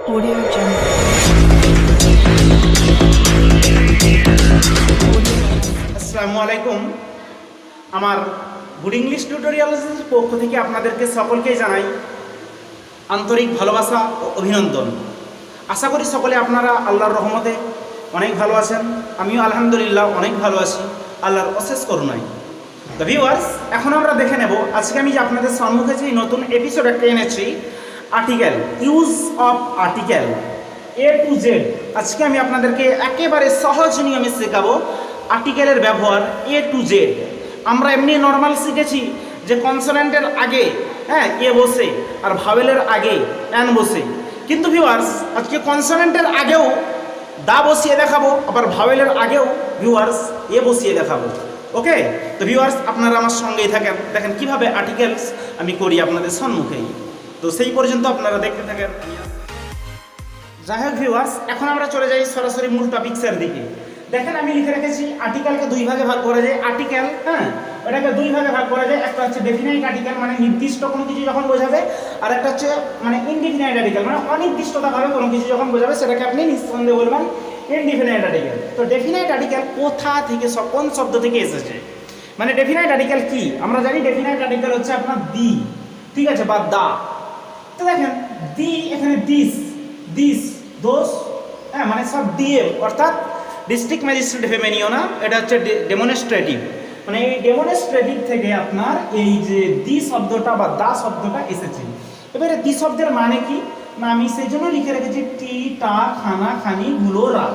Audio Jungle. আসসালামু আলাইকুম। আমার গুড ইংলিশ টিউটোরিয়ালসের পক্ষ থেকে আপনাদেরকে সকলকেই জানাই আন্তরিক ভালোবাসা ও অভিনন্দন। আশা করি সকলে আপনারা আল্লাহর রহমতে অনেক ভালো আছেন। আমিও আলহামদুলিল্লাহ অনেক ভালো আছি আল্লাহর অশেষ করুণায়। তো ভিউয়ার্স, এখন আমরা দেখে নেব আজকে আমি যে আপনাদের সম্মুখে যে নতুন এপিসোড একটা এনেছি, article, use of article A to Z. আজকে আমি আপনাদেরকে একেবারে সহজ নিয়মে শেখাবো আর্টিকেলের ব্যবহার এ টু জেড। আমরা এমনি নর্মাল শিখেছি যে কনসোনেন্টের আগে এ বসে আর ভাওয়েলের আগে অ্যান বসে, কিন্তু ভিউয়ার্স আজকে কনসোনেন্টের আগেও দা বসিয়ে দেখাবো, আবার ভাওয়েলের আগেও ভিউয়ার্স এ বসিয়ে দেখাবো। ওকে, তো ভিউয়ার্স আপনারা আমার সঙ্গেই থাকেন, দেখেন কিভাবে আর্টিকেলস আমি করি আপনাদের সম্মুখেই। তো সেই পর্যন্ত আপনারা দেখতে থাকেন। যাই হোক ভিউয়ার্স, এখন আমরা চলে যাই সরাসরি মূল টপিক্সের দিকে। দেখেন আমি লিখে রেখেছি আর্টিকেলকে দুই ভাগে ভাগ করা যায়। আর্টিকেল এটাকে দুই ভাগে ভাগ করা যায়। একটা হচ্ছে ডেফিনাইট আর্টিকেল, মানে নির্দিষ্ট কোনো কিছু যখন বোঝাবে, আর একটা হচ্ছে মানে ইনডিফিনাইট আর্টিকেল, মানে অনির্দিষ্টতাভাবে কোনো কিছু যখন বোঝাবে সেটাকে আপনি নিঃসন্দেহে বলবেন ইনডিফিনাইট আর্টিকেল। তো ডেফিনাইট আর্টিকেল কোথা থেকে, কোন শব্দ থেকে এসেছে? মানে ডেফিনাইট আর্টিকেল কি আমরা জানি। ডেফিনাইট আর্টিকেল হচ্ছে আপনার দি, ঠিক আছে, বা দা। তো দেখেন দি, এখানে দিস, দিস, দোষ, মানে সব দিয়ে, অর্থাৎ ডিস্ট্রিক্ট ম্যাজিস্ট্রেট ভেবে নিও না, এটা হচ্ছে ডেমনস্ট্রেটিভ। মানে এই ডেমনস্ট্রেটিভ থেকে আপনার এই যে দি শব্দটা বা দা শব্দটা এসেছে। এবারে দি শব্দের মানে কি না, আমি সেই জন্য লিখে রেখেছি টি, টা, খানা, খানি, গুলো, রা,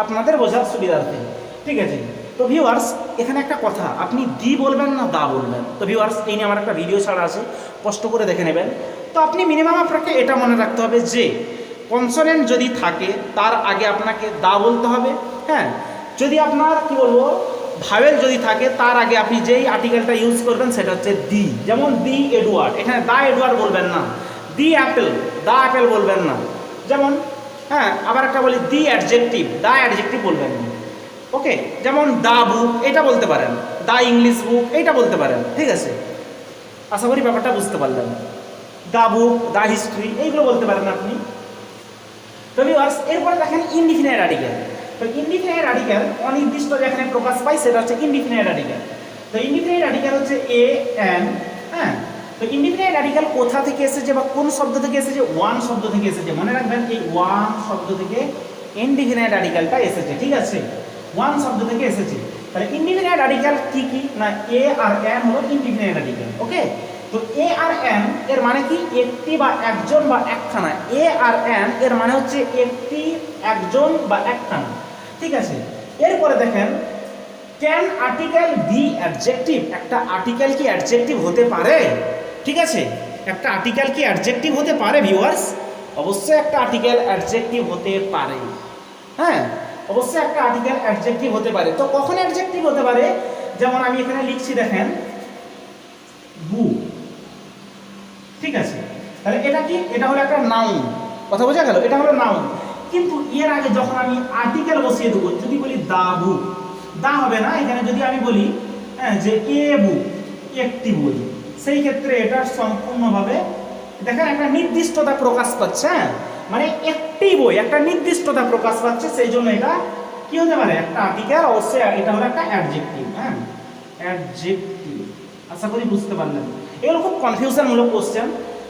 আপনাদের বোঝার সুবিধার্থে, ঠিক আছে। তো ভিউয়ার্স এখানে একটা কথা, আপনি দি বলবেন না দা বলবেন। তো ভিউয়ার্স এই নিয়ে আমার একটা ভিডিও ছাড়া আছে, কষ্ট করে দেখে নেবেন। তো আপনি মিনিমাম আপনাকে এটা মনে রাখতে হবে যে কনসোনেন্ট যদি থাকে তার আগে আপনাকে দা বলতে হবে। যদি আপনার কি বলবো ভাওয়েল যদি থাকে তার আগে আপনি যেই আর্টিকেলটা ইউজ করবেন সেটা হচ্ছে দি। যেমন দি এডওয়ার্ড, এখানে দা এডওয়ার্ড বলবেন না। দি অ্যাপেল, দা অ্যাপেল বলবেন না। যেমন আবার একটা বলি দি অ্যাডজেক্টিভ, দা অ্যাডজেক্টিভ বলবেন না। ওকে, যেমন দা বুক এটা বলতে পারেন, দা ইংলিশ বুক এইটা বলতে পারেন, ঠিক আছে। আশা করি ব্যাপারটা বুঝতে পারলেন। দা বুক, দা হিস্ট্রি এইগুলো বলতে পারেন আপনি। তো ভিউয়ার্স এরপরে দেখেন ইনডিফিনাইট আর্টিকেল। তো ইনডিফিনাইট আর্টিকেল অনির্দিষ্ট যেখানে প্রকাশ পায় সেটা হচ্ছে ইনডিফিনাইট আর্টিকেল। তো ইনডিফিনাইট আর্টিকেল হচ্ছে এ এন। তো ইনডিফিনাইট আর্টিকেল কোথা থেকে এসেছে বা কোন শব্দ থেকে এসেছে? ওয়ান শব্দ থেকে এসেছে। মনে রাখবেন এই ওয়ান শব্দ থেকে ইনডিফিনাইট আর্টিকেলটা এসেছে, ঠিক আছে। ওয়ান শব্দ থেকে এসেছে। তাহলে ইনডিফিনাইট আর্টিকেল কি কি না, এ আর এন হলো ইনডিফিনাইট আর্টিকেল। ওকে, তো এ আর এন এর মানে কি? একটি বা একজন বা একখানা। এ আর এন এর মানে হচ্ছে একটি, একজন বা একখানা, ঠিক আছে। এরপরে দেখেন ক্যান আর্টিকেল বি অ্যাডজেক্টিভ? একটা আর্টিকেল কি অ্যাডজেক্টিভ হতে পারে? ঠিক আছে, একটা আর্টিকেল কি অ্যাডজেক্টিভ হতে পারে ভিউয়ার্স? অবশ্যই একটা আর্টিকেল অ্যাডজেক্টিভ হতে পারে। অবশ্যই একটা আর্টিকেল অ্যাডজেক্টিভ হতে পারে। তো কখন অ্যাডজেক্টিভ হতে পারে? যেমন আমি এখানে লিখছি দেখেন বু, ঠিক আছে। তাহলে এটা কি? এটা হলো একটা নাউন, কথা বোঝা গেল? এটা হলো নাউন। কিন্তু এর আগে যখন আমি আর্টিকেল বসিয়ে দেবো, যদি বলি দা বুক, দা হবে না। এখানে যদি আমি বলি যে এ বুক, একটি বই, সেই ক্ষেত্রে এটা সম্পূর্ণভাবে দেখেন একটা নির্দিষ্টতা প্রকাশ পাচ্ছে। মানে একটি বই, একটা নির্দিষ্টতা প্রকাশ পাচ্ছে, সেই জন্য এটা কি হতে পারে? একটা আর্টিকেল। অবশ্যই এটা হলো একটা অ্যাডজেক্টিভ। অ্যাডজেক্টিভ। আশা করি বুঝতে পারলেন। এগুলো খুব কনফিউশনমূলক কোশ্চেন।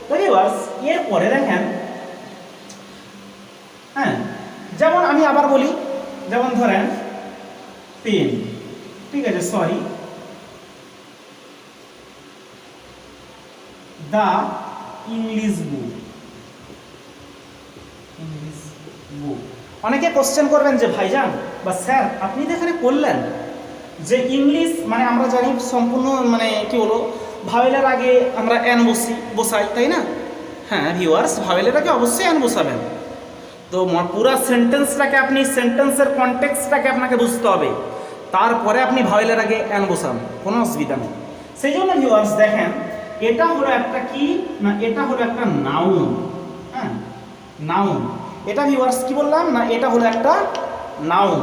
তো ভিউয়ার্স এরপরে দেখেন যেমন আমি আবার বলি, যেমন ধরেন পেন, ঠিক আছে, sorry, the English book, English book. অনেকে কোশ্চেন করবেন যে ভাইজান বা স্যার আপনি তো এখানে করলেন যে ইংলিশ, মানে আমরা জানি সম্পূর্ণ মানে কি হলো ভাওয়েলের আগে আমরা এন বসাই, তাই না? ভিউয়ার্স ভাওয়েলের আগে অবশ্যই এন বসাবেন। তো পুরো সেন্টেন্সটাকে আপনি, সেন্টেন্সের কনটেক্সটটাকে আপনাকে বুঝতে হবে, তারপরে আপনি ভাওয়েলের আগে এন বসান, কোনো অসুবিধা নেই। সেই জন্য ভিউয়ার্স দেখেন এটা হলো একটা কি না, এটা হলো একটা নাউন। নাউন। এটা ভিউয়ার্স কি বললাম না, এটা হলো একটা নাউন।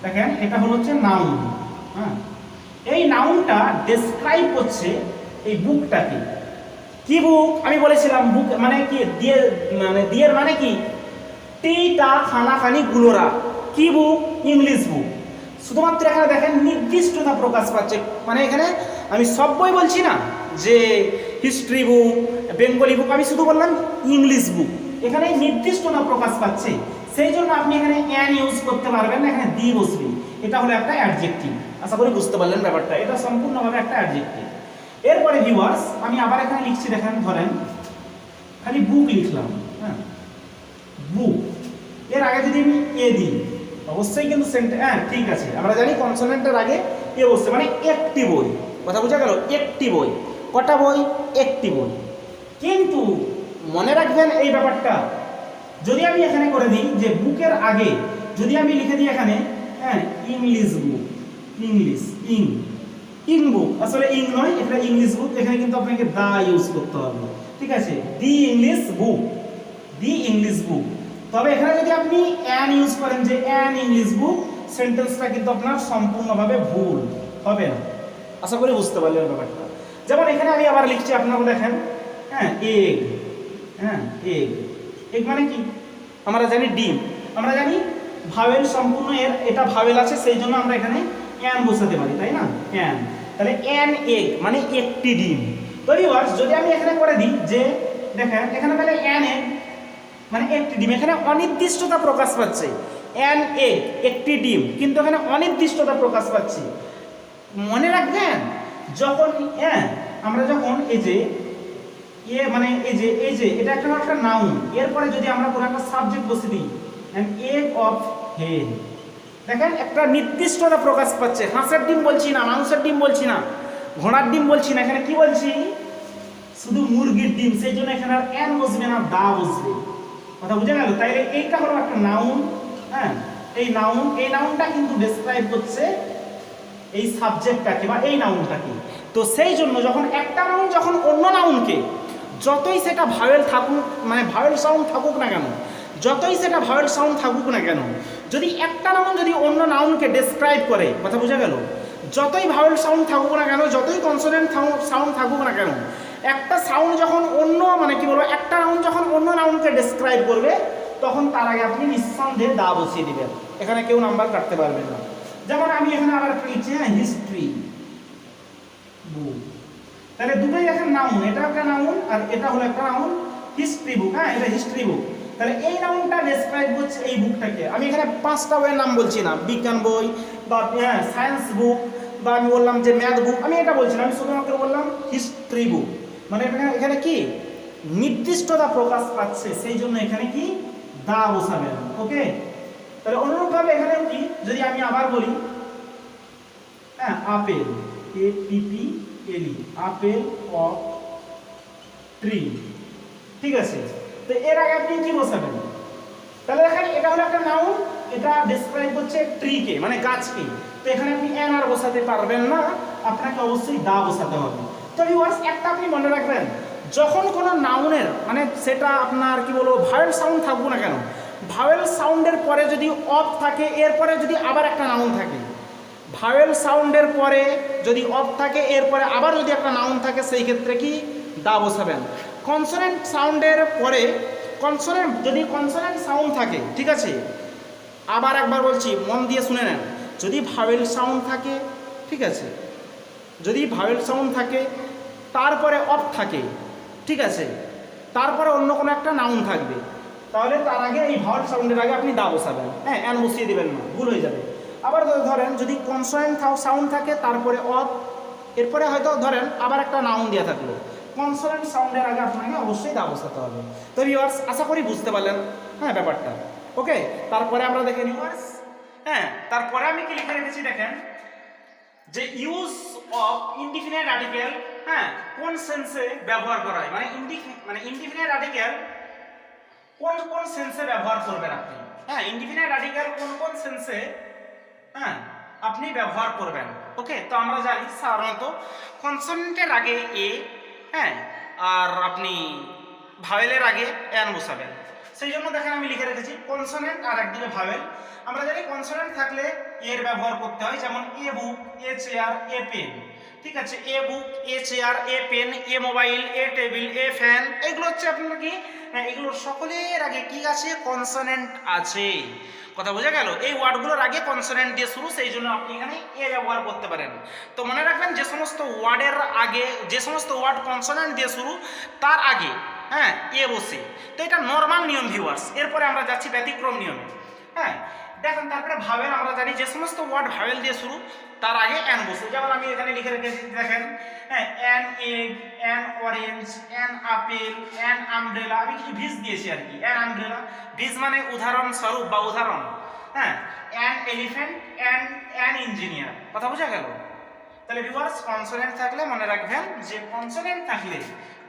দেখেন এটা হলো হচ্ছে নাউন। এই নাউনটা ডেসক্রাইব করছে এই বুকটাকে, কি বুক আমি বলেছিলাম বুক মানে কি দিয়ে মানে দিয়ের মানে কি টিটা খানাখানি গুলোরা কি বুক ইংলিশ বুক শুধুমাত্র এখানে দেখেন নির্দিষ্টতা প্রকাশ পাচ্ছে মানে এখানে আমি সব বই বলছি না যে হিস্ট্রি বুক বেঙ্গলি বুক আমি শুধু বললাম ইংলিশ বুক এখানে নির্দিষ্টতা প্রকাশ পাচ্ছে সেই জন্য আপনি এখানে অ্যান ইউজ করতে পারবেন না এখানে দি বসবে এটা হলো একটা অ্যাডজেক্টিভ আশা করি বুঝতে পারলেন ব্যাপারটা এটা সম্পূর্ণভাবে একটা অ্যাডজেক্টিভ এরপরে ভিউয়ার্স আমি আবার এখানে লিখছি দেখেন ধরেন খালি বুক লিখলাম হ্যাঁ বুক এর আগে যদি আমি এ দিই অবশ্যই কিন্তু হ্যাঁ ঠিক আছে আমরা জানি কনসোনেন্টের আগে এ বসছে মানে একটি বই কথা বোঝা গেল একটি বই কটা বই একটি বই কিন্তু মনে রাখবেন এই ব্যাপারটা যদি আমি এখানে করে দিই যে বুকের আগে যদি আমি লিখে দিই এখানে হ্যাঁ ইংলিশ বুক ইংলিশ ইং বুক আসলে ইং নয় এটা ইংলিশ বুক এখানে কিন্তু আপনাকে দা ইউজ করতে হবে ঠিক আছে দি ইংলিশ বুক তবে এখানে যদি আপনি অ্যান ইউজ করেন যে অ্যান ইংলিশ বুক সেন্টেন্সটা কিন্তু আপনার সম্পূর্ণভাবে ভুল হবে না আশা করি বুঝতে পারলেন ব্যাপারটা যেমন এখানে আমি আবার লিখছি আপনারা দেখেন হ্যাঁ এগ এগ মানে কি আমরা জানি ডিম আমরা জানি ভাওয়েল সম্পূর্ণ এর এটা ভাওয়েল আছে সেই জন্য আমরা এখানে অ্যান বসাতে পারি তাই না অ্যান তাহলে অ্যান এগ মানে একটি ডিম তো ভিউয়ার্স যদি আমি এখানে করে দিই যে দেখেন এখানে তাহলে অ্যান এগ মানে একটি ডিম এখানে অনির্দিষ্টতা প্রকাশ পাচ্ছে অ্যান এগ একটি ডিম কিন্তু এখানে অনির্দিষ্টতা প্রকাশ পাচ্ছে মনে রাখবেন যখন হ্যাঁ আমরা যখন এই যে মানে এই যে এটা একটা নাউন এরপরে যদি আমরা কোনো একটা সাবজেক্ট বসে দিই অ্যান এগ অফ হেন দেখেন একটা নির্দিষ্টতা প্রকাশ পাচ্ছে হাঁসের ডিম বলছি না মানুষের ডিম বলছি না ঘোড়ার ডিম বলছি না এখানে কি বলছি শুধু মুরগির ডিম সেই জন্য এখানে আর অ্যান বসবে না দা বসবে কথা বুঝে গেল তাইলে এইটা হলো একটা নাউন হ্যাঁ এই নাউনটা কিন্তু ডেসক্রাইব করছে এই সাবজেক্টটাকে বা এই নাউনটাকে তো সেই জন্য যখন একটা নাউন যখন অন্য নাউনকে যতই সেটা ভাওয়েল থাকুক মানে ভাওয়েল সাউন্ড থাকুক না কেন যতই সেটা ভাওয়েল সাউন্ড থাকুক না কেন যদি একটা নাউন যদি অন্য নাউনকে ডেসক্রাইব করে কথা বোঝা গেল যতই ভাওয়েল সাউন্ড থাকুক না কেন যতই কনসোনেন্ট সাউন্ড থাকুক না কেন একটা সাউন্ড যখন অন্য মানে কি বলবো একটা নাউন যখন অন্য নাউনকে ডেসক্রাইব করবে তখন তার আগে আপনি নিঃসন্দেহে দা বসিয়ে দিবেন এখানে কেউ নাম্বার কাটতে পারবে না যেমন আমি এখানে আবার একটা লিখছি হ্যাঁ হিস্ট্রি বুক তাহলে দুটোই এখন নাউন এটা একটা নাউন আর এটা হলো একটা নাউন হিস্ট্রি বুক হ্যাঁ এটা হিস্ট্রি বুক তাহলে এই নাউনটা ডেসক্রাইব করছে এই বুকটাকে আমি এখানে 5টা বইয়ের নাম বলছি না বিজ্ঞান বই বা সায়েন্স বুক বা আমি বললাম যে ম্যাথ বুক আমি এটা বলছি না আমি শুধুমাত্র বললাম হিস্ট্রি বুক মানে এখানে কি নির্দিষ্টতা প্রকাশ পাচ্ছে সেই জন্য এখানে কি দা বসাবেন ওকে তাহলে অনুরূপভাবে এখানে কি যদি আমি আবার বলি হ্যাঁ apple APPLE apple of tree ঠিক আছে তো এর আগে আপনি কি বসাবেন তাহলে দেখেন এটা হলো একটা নাউন এটা ডেসক্রাইব করছে ট্রিকে মানে গাছকে তো এখানে আপনি অ্যান আর বসাতে পারবেন না আপনাকে অবশ্যই দা বসাতে হবে তো ভিউয়ার্স একটা আপনি মনে রাখবেন যখন কোনো নাউনের মানে সেটা আপনার কি বলবো ভাওয়েল সাউন্ড থাকবো না কেন ভাওয়েল সাউন্ডের পরে যদি অফ থাকে এরপরে যদি আবার একটা নাউন থাকে ভাওয়েল সাউন্ডের পরে যদি অফ থাকে এরপরে আবার যদি একটা নাউন থাকে সেই ক্ষেত্রে কি দা বসাবেন কনসোনেন্ট সাউন্ডের পরে যদি কনসোনেন্ট সাউন্ড থাকে ঠিক আছে আবার একবার বলছি মন দিয়ে শুনে নেন যদি ভাওয়েল সাউন্ড থাকে ঠিক আছে যদি ভাওয়েল সাউন্ড থাকে তারপরে অফ থাকে ঠিক আছে তারপরে অন্য কোনো একটা নাউন থাকবে তাহলে তার আগে এই ভাওয়েল সাউন্ডের আগে আপনি দা বসাবেন হ্যাঁ অ্যান বসিয়ে দেবেন না ভুল হয়ে যাবে আবার ধরেন যদি কনসোনেন্ট সাউন্ড থাকে তারপরে অফ এরপরে হয়তো ধরেন আবার একটা নাউন দেওয়া থাকলো কনসোনেন্ট সাউন্ডের আগে আপনাকে অবশ্যই দা বসাতে হবে তো ভিউয়ার্স আশা করি বুঝতে পারলেন হ্যাঁ ব্যাপারটা ওকে তারপরে আমরা দেখে নিই হ্যাঁ তারপরে আমি কি লিখে রেখেছি দেখেন যে ইউজ অফ ইনডিফিনাইট আর্টিকেল হ্যাঁ কোন সেন্সে ব্যবহার করা হয় মানে ইনডিফিনাইট আর্টিকেল কোন সেন্সে ব্যবহার করবেন আপনি হ্যাঁ ইনডিফিনাইট আর্টিকেল কোন সেন্সে হ্যাঁ আপনি ব্যবহার করবেন ওকে তো আমরা জানি সাধারণত কনসোনেন্টের আগে এ হ্যাঁ আর আপনি ভাওয়েলের আগে অ্যান বসাবেন সেই জন্য দেখেন আমি লিখে রেখেছি কনসোনেন্ট আর একদিকে ভাওয়েল আমরা জানি কনসোনেন্ট থাকলে এর ব্যবহার করতে হয় যেমন এ book a chair a pen ঠিক আছে, a book, a chair, a pen, a mobile, a table, a fan, এগুলো হচ্ছে আপনার কি, এগুলোর সকলের আগে কি আছে, কনসোনেন্ট আছে। কথা বোঝা গেল? এই ওয়ার্ডগুলোর আগে কনসোনেন্ট দিয়ে শুরু, সেই জন্য আপনি এখানে এ ব্যবহার করতে পারেন। তো মনে রাখবেন যে সমস্ত ওয়ার্ডের আগে, যে সমস্ত ওয়ার্ড কনসোনেন্ট দিয়ে শুরু তার আগে হ্যাঁ এ বসে। তো এটা নর্মাল নিয়ম ভিউয়ার্স। এরপরে আমরা যাচ্ছি ব্যতিক্রম নিয়মে। হ্যাঁ দেখেন, তারপরে ভাবেল আমরা জানি যে সমস্ত ওয়ার্ড ভাবেল দিয়ে শুরু তার আগে অ্যান বসে। যেমন আমি এখানে লিখে রেখেছি দেখেন, হ্যাঁ an egg, an orange, an apple, an umbrella, আমি কিছু ভিজ দিয়েছি আর কি, অ্যান আমব্রেলা, ভিজ মানে উদাহরণস্বরূপ বা উদাহরণ। হ্যাঁ অ্যান এলিফ্যান্ট, অ্যান ইঞ্জিনিয়ার। কথা বোঝা গেল? তাহলে ভিউয়ার্স কনসোনেন্ট থাকলে মনে রাখবেন যে কনসোনেন্ট থাকলে,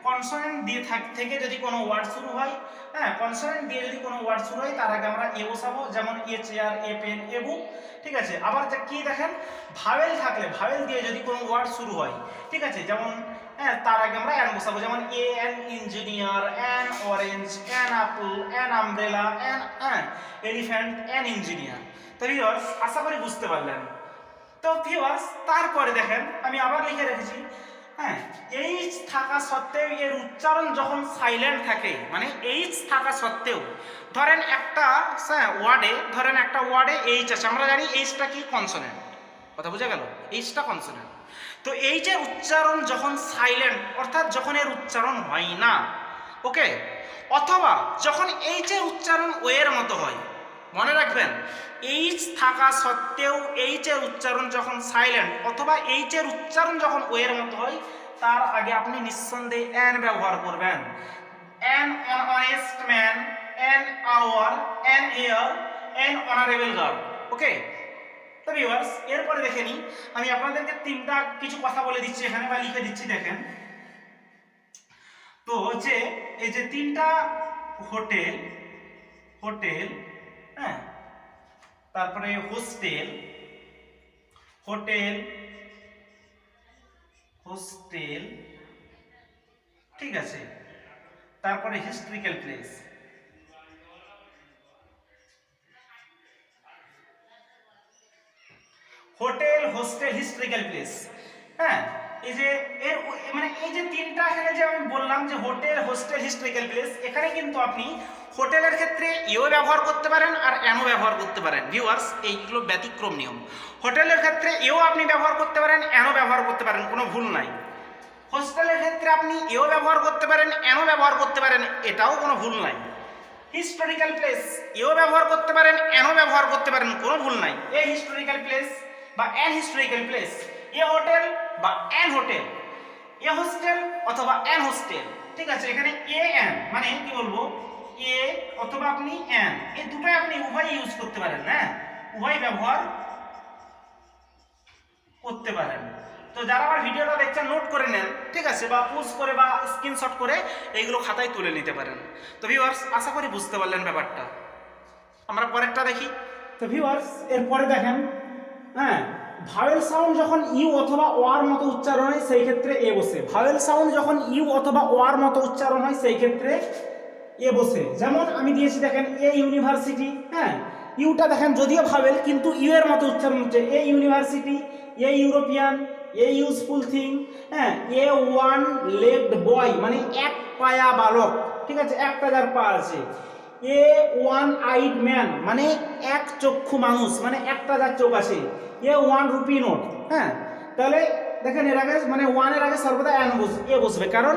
কনসোনেন্ট দিয়ে থেকে যদি কোনো ওয়ার্ড শুরু হয়, হ্যাঁ কনসোনেন্ট দিয়ে যদি কোনো ওয়ার্ড শুরু হয় তার আগে আমরা এ বসাবো, যেমন এ চেয়ার, এ পেন, এ বুক। ঠিক আছে, আবার কি দেখেন, ভাওয়েল থাকলে, ভাওয়েল দিয়ে যদি কোনো ওয়ার্ড শুরু হয়, ঠিক আছে, যেমন হ্যাঁ তার আগে আমরা অ্যান বসাবো, যেমন a an engineer, an orange, an apple, an umbrella, an elephant, an engineer. তো ভিউয়ার্স আশা করি বুঝতে পারলেন। তো ভিউয়ার্স তারপরে দেখেন আমি আবার লিখে রেখেছি, হ্যাঁ এইচ থাকা সত্ত্বেও এর উচ্চারণ যখন সাইলেন্ট থাকে, মানে এইচ থাকা সত্ত্বেও ধরেন একটা ওয়ার্ডে, ধরেন একটা ওয়ার্ডে এইচ আছে, আমরা জানি এইচটা কি, কনসোনেন্ট। কথা বোঝা গেল? এইচটা কনসোনেন্ট। তো এইচের উচ্চারণ যখন সাইলেন্ট, অর্থাৎ যখন এর উচ্চারণ হয় না, ওকে, অথবা যখন এইচের উচ্চারণ ওয়ের মতো হয়, মনে রাখবেন এইচ থাকা সত্ত্বেও এইচের উচ্চারণ যখন সাইলেন্ট অথবা এইচের উচ্চারণ যখন ওয়ের মতো হয়, তার আগে আপনি নিঃসন্দেহে অ্যান ব্যবহার করবেন। An honest man, an hour, an air, an honourable girl. Okay, তো ভিউয়ার্স এরপরে দেখে নিই, আমি আপনাদেরকে তিনটা কিছু কথা বলে দিচ্ছি এখানে বা লিখে দিচ্ছি দেখেন। তো হচ্ছে এই যে তিনটা হোটেল, হোটেল, হ্যাঁ তারপরে হোস্টেল, হোটেল, হোস্টেল, ঠিক আছে, তারপরে historical place. Hotel, hostel, historical place. হ্যাঁ এই যে এর মানে এই যে তিনটা এখানে যে আমি বললাম যে হোটেল, হোস্টেল, হিস্ট্রিক্যাল প্লেস, এখানে কিন্তু আপনি হোটেলের ক্ষেত্রে এও ব্যবহার করতে পারেন আর অ্যানও ব্যবহার করতে পারেন। ভিউয়ার্স এইগুলো ব্যতিক্রম নিয়ম। হোটেলের ক্ষেত্রে এও আপনি ব্যবহার করতে পারেন, অ্যানও ব্যবহার করতে পারেন, কোনো ভুল নাই। হোস্টেলের ক্ষেত্রে আপনি এও ব্যবহার করতে পারেন, অ্যানও ব্যবহার করতে পারেন, এটাও কোনো ভুল নাই। হিস্টোরিক্যাল প্লেস এও ব্যবহার করতে পারেন, অ্যানও ব্যবহার করতে পারেন, কোনো ভুল নাই। এ হিস্টোরিক্যাল প্লেস বা an historical place, A hotel বা অ্যান হোটেল, এ হোস্টেল অথবা অ্যান হোস্টেল। ঠিক আছে, এখানে এ অ্যান মানে কি বলবো, এ অথবা আপনি অ্যান, এই দুটোই আপনি উভয় ইউজ করতে পারেন, হ্যাঁ উভয় ব্যবহার করতে পারেন। তো যারা আমার ভিডিওটা দেখছেন নোট করে নেন, ঠিক আছে, বা পোজ করে বা স্ক্রিনশট করে এইগুলো খাতায় তুলে নিতে পারেন। তো ভিউয়ার্স আশা করি বুঝতে পারলেন ব্যাপারটা। আমরা পরেরটা দেখি। তো ভিউয়ার্স এরপরে দেখেন, হ্যাঁ ভাওয়েল সাউন্ড যখন ইউ অথবা ওয়ার মতো উচ্চারণ হয় সেই ক্ষেত্রে এ বসে। ভাওয়েল সাউন্ড যখন ইউ অথবা ওয়ার মতো উচ্চারণ হয় সেই ক্ষেত্রে এ বসে। যেমন আমি দিয়েছি দেখেন এ ইউনিভার্সিটি, হ্যাঁ ইউটা দেখেন যদিও ভাওয়েল কিন্তু ইউ এর মতো উচ্চারণ হচ্ছে, a university, a European, a useful thing, হ্যাঁ এ ওয়ান লেগড বয় মানে এক পায়া বালক, ঠিক আছে, একটা যার পা আছে। এ ওয়ান আইড ম্যান মানে এক চক্ষু মানুষ, মানে একটা যার চোখ আছে। এ ওয়ান রুপি নোট, হ্যাঁ তাহলে দেখেন এর আগে মানে ওয়ানের আগে সর্বদা এ বসবে, কারণ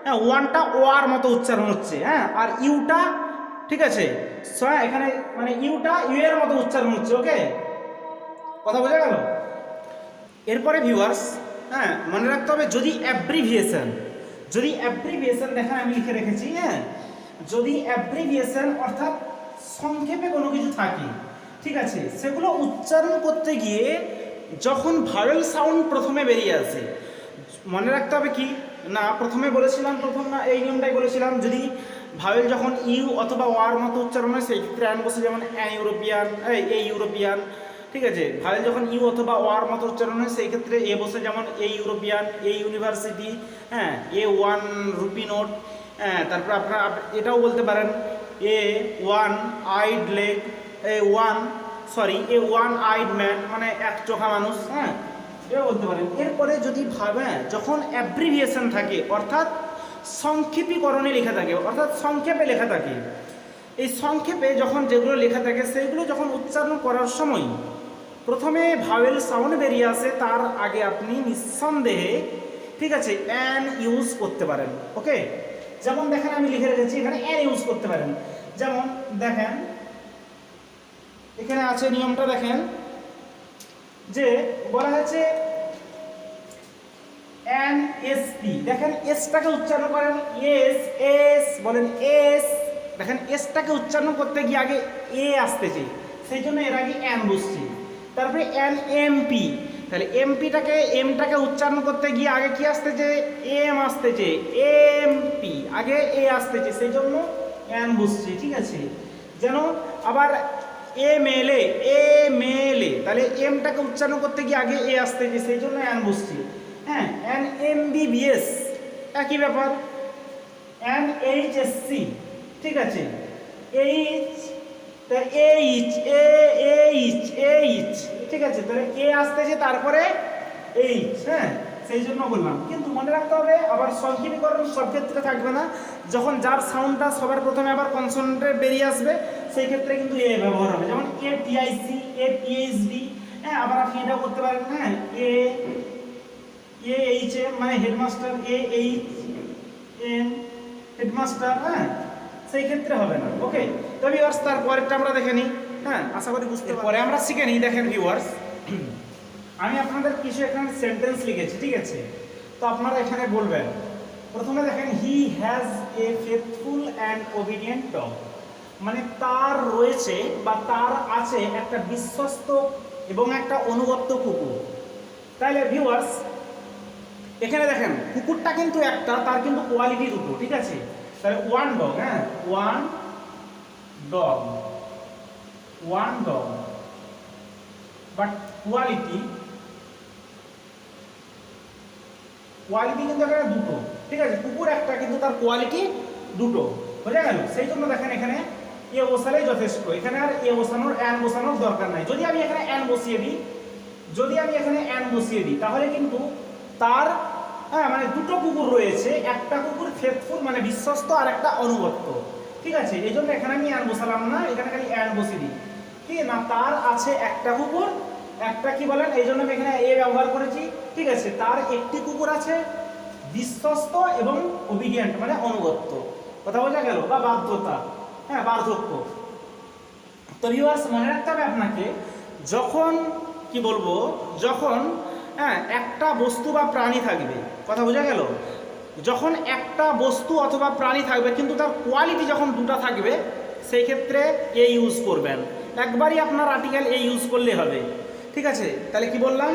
হ্যাঁ ওয়ানটা ওয়ার মতো উচ্চারণ হচ্ছে, হ্যাঁ আর ইউটা, ঠিক আছে, এখানে মানে ইউটা ইউ এর মতো উচ্চারণ হচ্ছে। ওকে, কথা বোঝা গেল? এরপরে ভিউয়ার্স হ্যাঁ মনে রাখতে হবে যদি অ্যাব্রিভিয়েশন, যদি অ্যাব্রিভিয়েশন দেখেন আমি লিখে রেখেছি, হ্যাঁ যদি অ্যাব্রিভিয়েশন অর্থাৎ সংক্ষেপে কোনো কিছু থাকে, ঠিক আছে, সেগুলো উচ্চারণ করতে গিয়ে যখন ভাওয়েল সাউন্ড প্রথমে বেরিয়ে আসে, মনে রাখতে হবে কি না প্রথমে বলেছিলাম, প্রথম না এই নিয়মটাই বলেছিলাম, যদি ভাওয়েল যখন ইউ অথবা ওয়ার মতো উচ্চারণ হয় সেই ক্ষেত্রে অ্যান বসে, যেমন অ্যান ইউরোপিয়ান, এ ইউরোপিয়ান, ঠিক আছে, ভাওয়েল যখন ইউ অথবা ওয়ার মতো উচ্চারণ হয় সেই ক্ষেত্রে এ বসে, যেমন এ ইউরোপিয়ান, এ ইউনিভার্সিটি, হ্যাঁ এ ওয়ান রুপি নোট, হ্যাঁ তারপর আপনারা এটাও বলতে পারেন এ ওয়ান আইড লেগ, এ ওয়ান আইড ম্যান মানে এক চোখা মানুষ, হ্যাঁ এটা বলতে পারেন। এরপরে যদি ভাবেন যখন অ্যাব্রিভিয়েশন থাকে অর্থাৎ সংক্ষেপীকরণে লেখা থাকে অর্থাৎ সংক্ষেপে লেখা থাকে, এই সংক্ষেপে যখন যেগুলো লেখা থাকে সেইগুলো যখন উচ্চারণ করার সময় প্রথমে ভাওয়েল সাউন্ড বেরিয়ে আসে, তার আগে আপনি নিঃসন্দেহে ঠিক আছে অ্যান ইউজ করতে পারেন। ওকে, যেমন দেখেন আমি লিখে রেখেছি এখানে অ্যান ইউজ করতে পারেন। যেমন দেখেন এখানে আছে নিয়মটা, দেখেন যে বলা হয়েছে এন এস পি, দেখেন এসটাকে উচ্চারণ করেন এস এস বলেন এস, দেখেন এসটাকে উচ্চারণ করতে গিয়ে আগে এ আসতেছে, সেই জন্য এর আগে এন বসছে। তারপরে এন এম পি, তাহলে এমটাকে উচ্চারণ করতে গিয়ে আগে কি আসতেছে এম আসতেছে, এম পি আগে এ আসতেছে, সেই জন্য এন বসছে। ঠিক আছে, যেন আবার এম এল এ, তাহলে এমটাকে উচ্চারণ করতে গিয়ে আগে এ আসতেছে, সেই জন্য এন বসছে। হ্যাঁ, an M B B S একই ব্যাপার, এন এইচ এস সি ঠিক আছে, এইচ এইচ এইচ ঠিক আছে, তাহলে এ আসতেছে তারপরে এইচ। হ্যাঁ, সেই জন্য বললাম, কিন্তু মনে রাখতে হবে আবার সংক্ষেপীকরণ সব ক্ষেত্রে থাকবে না, যখন যার সাউন্ডটা সবার প্রথমে আবার কনসোনেন্টে বেরিয়ে আসবে সেই ক্ষেত্রে কিন্তু এ ব্যবহার হবে, যেমন এ টিআইসি এ পিএইচডি। হ্যাঁ, আবার আপনি এটা করতে পারেন, হ্যাঁ এ এইচ এম মানে headmaster, A H N headmaster, হ্যাঁ সেই ক্ষেত্রে হবে না। ওকে, তো ভিউয়ার্স তার পরেরটা আমরা দেখে নিই। হ্যাঁ, আশা করি বুঝতে পরে আমরা শিখে নিই। দেখেন ভিউয়ার্স, আমি আপনাদের কিছু এখানে সেন্টেন্স লিখেছি, ঠিক আছে, তো আপনারা এখানে বলবেন। প্রথমে দেখেন he has a faithful and obedient dog, মানে তার রয়েছে বা তার আছে একটা বিশ্বস্ত এবং একটা অনুগত কুকুর। তাহলে ভিউয়ার্স এখানে দেখেন কুকুরটা কিন্তু একটা, তার কিন্তু কোয়ালিটি দুটো, ঠিক আছে, তাহলে ওয়ান ডগ, হ্যাঁ ওয়ান ডগ বাট কোয়ালিটি কিন্তু এখানে দুটো, ঠিক আছে, কুকুর একটা কিন্তু তার কোয়ালিটি দুটো, বোঝা গেল? সেই জন্য দেখেন এখানে এ বসালেই যথেষ্ট, এখানে আর এ বসানোর অ্যান বসানোর দরকার নাই। যদি আমি এখানে অ্যান বসিয়ে দিই তাহলে কিন্তু তার হ্যাঁ মানে দুটো কুকুর রয়েছে, একটা কুকুর ফেথফুল মানে বিশ্বস্ত আর একটা অনুগত, ঠিক আছে, এই জন্য এখানে আমি অ্যান বসালাম না, এখানে খালি অ্যান বসিয়ে দিই কি না, তার আছে একটা কুকুর, একটা কি বলেন, এই জন্য আমি এখানে এ ব্যবহার করেছি, ঠিক আছে, তার একটি কুকুর আছে বিশ্বস্ত এবং ওবিডিয়েন্ট মানে অনুগত, কথা বোঝা গেল, বা বাধ্যতা, হ্যাঁ বার্ধক্য। তো ভিউয়ার্স মনে রাখতে হবে আপনাকে, যখন কি বলবো, যখন হ্যাঁ একটা বস্তু বা প্রাণী থাকবে, কথা বোঝা গেল, যখন একটা বস্তু অথবা প্রাণী থাকবে কিন্তু তার কোয়ালিটি যখন দুটো থাকবে সেই ক্ষেত্রে এ ইউজ করবেন, একবারই আপনার আর্টিকেল এ ইউজ করলে হবে, ঠিক আছে। তাহলে কি বললাম,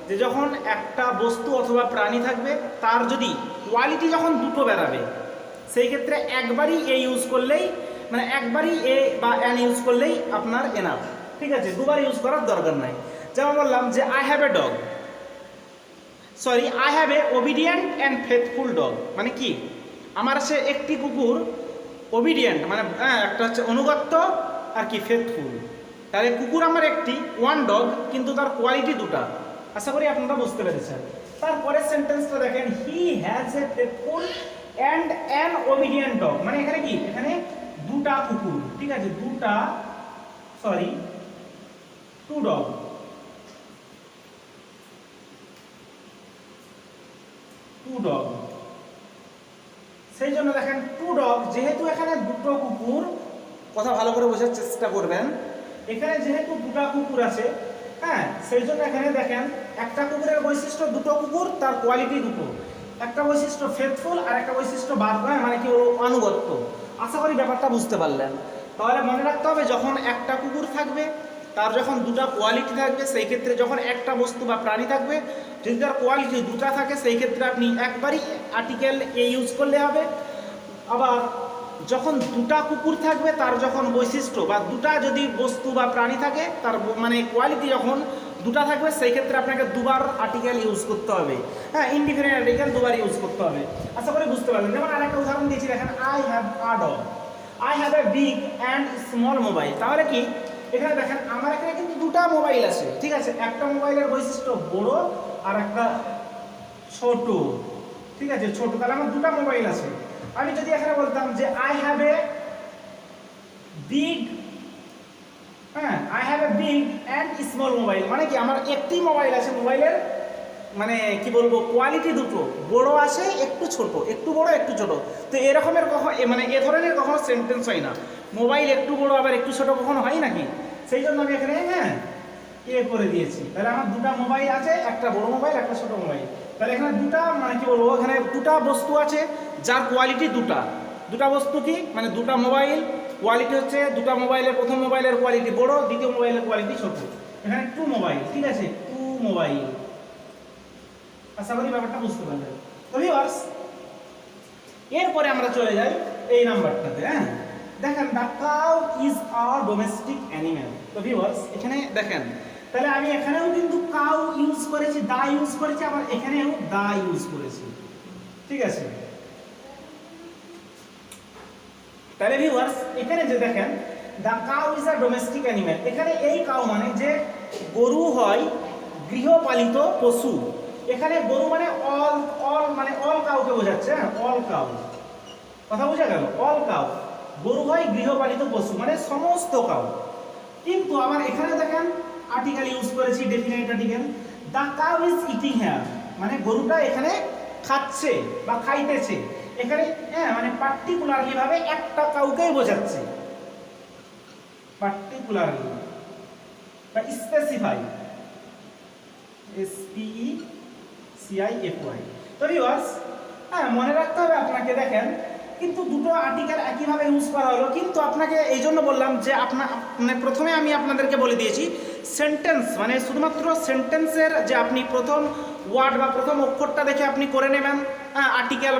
যে যখন একটা বস্তু অথবা প্রাণী থাকবে তার যদি কোয়ালিটি যখন দুটো বেরাবে সেই ক্ষেত্রে একবারই এ ইউজ করলেই, মানে একবারই এ বা অ্যান ইউজ করলেই আপনার এনাফ, ঠিক আছে, দুবার ইউজ করার দরকার নাই। যেমন বললাম যে I have a obedient and faithful dog, মানে কি, আমার আছে একটি কুকুর ওবিডিয়েন্ট মানে একটা হচ্ছে অনুগত আর কি ফেথফুল, তাহলে কুকুর আমার একটি, ওয়ান ডগ কিন্তু তার কোয়ালিটি দুটা। আশা করি আপনারা বুঝতে পেরেছেন। তারপরের সেন্টেন্সটা দেখেন, he has a faithful and an obedient dog, মানে এখানে কি, এখানে দুটা কুকুর, ঠিক আছে, টু ডগ, সেই জন্য দেখেন টু ডগ, যেহেতু এখানে দুটো কুকুর, কথা ভালো করে বোঝার চেষ্টা করবেন, এখানে যেহেতু দুটো কুকুর আছে, হ্যাঁ সেই জন্য এখানে দেখেন একটা কুকুরের বৈশিষ্ট্য, দুটো কুকুর তার কোয়ালিটি দুটো, একটা বৈশিষ্ট্য ফেথফুল আর একটা বৈশিষ্ট্য মানে কি আনুগত্য। আশা করি ব্যাপারটা বুঝতে পারলেন। তাহলে মনে রাখতে হবে, যখন একটা কুকুর থাকবে তার যখন দুটা কোয়ালিটি থাকবে, সেই ক্ষেত্রে যখন একটা বস্তু বা প্রাণী থাকবে যদি তার কোয়ালিটি দুটা থাকে সেই ক্ষেত্রে আপনি একবারই আর্টিকেল এ ইউজ করলে হবে। আবার যখন দুটা কুকুর থাকবে তার যখন বৈশিষ্ট্য বা দুটা যদি বস্তু বা প্রাণী থাকে তার মানে কোয়ালিটি যখন দুটা থাকবে সেই ক্ষেত্রে আপনাকে দুবার আর্টিকেল ইউজ করতে হবে, হ্যাঁ ইনডিফিনিট আর্টিকেল দুবার ইউজ করতে হবে। আশা করি বুঝতে পারলেন। যেমন আরেকটা উদাহরণ দিয়েছি, দেখেন I have a dog, I have a big and small mobile, তাহলে কি এখানে দেখেন আমার এখানে কিন্তু দুটা মোবাইল আছে, ঠিক আছে, একটা মোবাইলের বৈশিষ্ট্য বড় আর একটা ছোট, ঠিক আছে, ছোট। তাহলে আমার দুটো মোবাইল আছে। আমি যদি এখানে বলতাম যে আই হ্যাভ এ বিগ, হ্যাঁ, I have a big and small mobile, মানে কি আমার একটি মোবাইল আছে, মোবাইলের মানে কি বলবো কোয়ালিটি দুটো, বড় আছে একটু ছোট, একটু বড় একটু ছোট। তো এরকমের কখনো মানে এ ধরনের কখনো সেন্টেন্স হয় না। মোবাইল একটু বড় আবার একটু ছোট কখনো হয় নাকি? সেই জন্য আমি এখানে হ্যাঁ করে দিয়েছি। তাহলে আমার দুটো মোবাইল আছে, একটা বড় মোবাইল একটা ছোট মোবাইল। তাহলে এখানে দুটা মানে কি বলবো, এখানে দুটা বস্তু আছে যার কোয়ালিটি দুটা। দুটা বস্তু কি মানে দুটা মোবাইল, কোয়ালিটি হচ্ছে দুটা মোবাইলের, প্রথম মোবাইলের কোয়ালিটি বড়, দ্বিতীয় মোবাইলের কোয়ালিটি ছোট। এখানে টু মোবাইল, ঠিক আছে, টু মোবাইল। আশা করি ব্যাপারটা বুঝতে পারবেন। তো ভিউয়ার্স, এরপরে আমরা চলে যাই এই নাম্বারটাতে। হ্যাঁ, দেখেন the cow is a domestic animal. তো ভিউয়ার্স এখানে দেখেন, তাহলে আমি এখানেও কিন্তু কাউ ইউজ করেছি, দা ইউজ করেছি, আবার এখানেও দা ইউজ করেছি, ঠিক আছে। তাহলে ভিউয়ার্স এখানে যে দেখেন the cow is a domestic animal, এখানে এই কাউ মানে যে গরু হয় গৃহপালিত পশু। এখানে গরু মানে অল মানে অল কাউকে বোঝাচ্ছে, হ্যাঁ, অল কাউ, কথা বোঝা গেল, অল কাউ। গরু হয় গৃহপালিত পশু মানে সমস্ত কাউ। কিন্তু আবার এখানে দেখেন আর্টিকেল ইউজ করেছি, definite article. The cow is eating here, মানে গরুটা এখানে খাচ্ছে বা খাইতেছে। এখানে হ্যাঁ মানে পার্টিকুলারলি ভাবে একটা কাউকেই বোঝাচ্ছে, পার্টিকুলারলি বা স্পেসিফাই, SPECIFY। তো ভিউয়ার্স হ্যাঁ মনে রাখতে হবে আপনাকে। দেখেন কিন্তু দুটো আর্টিকেল একইভাবে ইউজ করা হলো, কিন্তু আপনাকে এই জন্য বললাম যে মানে প্রথমে আমি আপনাদেরকে বলে দিয়েছি সেন্টেন্স মানে শুধুমাত্র সেন্টেন্সের যে আপনি প্রথম ওয়ার্ড বা প্রথম অক্ষরটা দেখে আপনি করে নেবেন, হ্যাঁ, আর্টিকেল